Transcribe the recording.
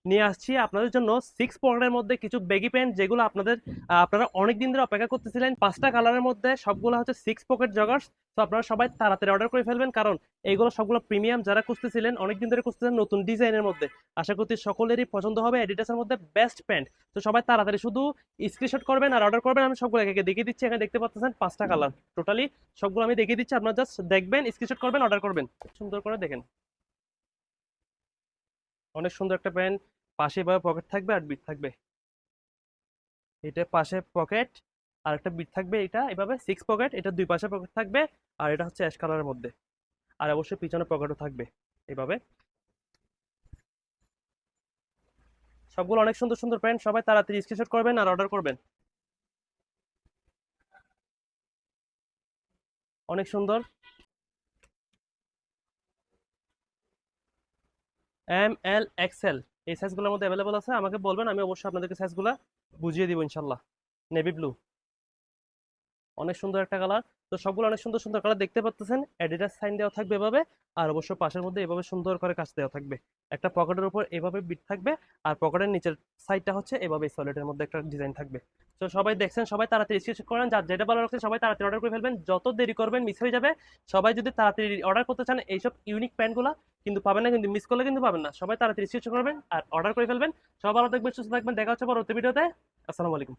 নিয়ে আসছি আপনাদের জন্য 6 পকেটের মধ্যে কিছু বেগি প্যান্ট, যেগুলো আপনারা অনেক দিন ধরে অপেক্ষা করতেছিলেন। 5টা কালারের মধ্যে সবগুলো হচ্ছে 6 পকেট জগার্স। তো আপনারা সবাই তাড়াতাড়ি অর্ডার করে ফেলবেন, কারণ এইগুলো সবগুলো প্রিমিয়াম। যারা খুঁজতেছিলেন, অনেক দিন ধরে খুঁজতেছেন নতুন ডিজাইনের মধ্যে, আশা করছি সকলেরই পছন্দ হবে অ্যাডিডাসের মধ্যে বেস্ট প্যান্ট। তো সবাই তাড়াতাড়ি শুধু স্ক্রিনশট করবেন আর অর্ডার করবেন। আমি সবগুলো একে দেখিয়ে দিচ্ছি। এখানে দেখতে পাচ্ছেন 5টা কালার টোটালি, সবগুলো আমি দেখিয়ে দিচ্ছি। আপনারা জাস্ট দেখবেন, স্ক্রিনশট করবেন, অর্ডার করবেন। সুন্দর করে দেখেন, অনেক সুন্দর একটা প্যান্ট। পাশে এভাবে পকেট থাকবে আর বিট থাকবে। এটা পাশে পকেট আর একটা বিট থাকবে। এটা এভাবে 6 পকেট, এটা দুই পাশে পকেট থাকবে। আর এটা হচ্ছে অ্যাশ কালারের মধ্যে। আর অবশ্যই পিছনে পকেটও থাকবে এভাবে। সবগুলো অনেক সুন্দর সুন্দর প্যান্ট, সবাই তাড়াতাড়ি স্ক্রিনশট করবেন আর অর্ডার করবেন। অনেক সুন্দর। ML XL এই সাইজগুলোর মধ্যে অ্যাভেলেবল আছে। আমাকে বলবেন, আমি অবশ্যই আপনাদেরকে সাইজগুলো বুঝিয়ে দিব ইনশাল্লাহ। নেভি ব্লু, অনেক সুন্দর একটা কালার। তো সবগুলো অনেক সুন্দর সুন্দর কালার দেখতে পাচ্ছেন। অ্যাডিডাস সাইন দেওয়া থাকবে এভাবে। আর অবশ্য পাশের মধ্যে এভাবে সুন্দর করে কাজ দেওয়া থাকবে। একটা পকেটের উপর এভাবে বিট থাকবে। আর পকেটের নিচের সাইডটা হচ্ছে এভাবে সলিডের মধ্যে একটা ডিজাইন থাকবে। তো সবাই দেখছেন, সবাই তাড়াতাড়ি স্ক্রিনশট করেন। যার যেটা ভালো লাগছে সবাই তাড়াতাড়ি অর্ডার করে ফেলবেন, যত দেরি করবেন মিস হয়ে যাবে। সবাই যদি তাড়াতাড়ি অর্ডার করতে চান এইসব ইউনিক প্যান্টগুলো, কিন্তু পাবেন না, কিন্তু মিস করলে কিন্তু পাবেন না। সবাই তাড়াতাড়ি স্ক্রিনশট করবেন আর অর্ডার করে ফেলবেন। সবাই ভালো থাকবেন, সুস্থ থাকবেন, দেখা হচ্ছে পরবর্তী ভিডিওতে। আসসালামু আলাইকুম।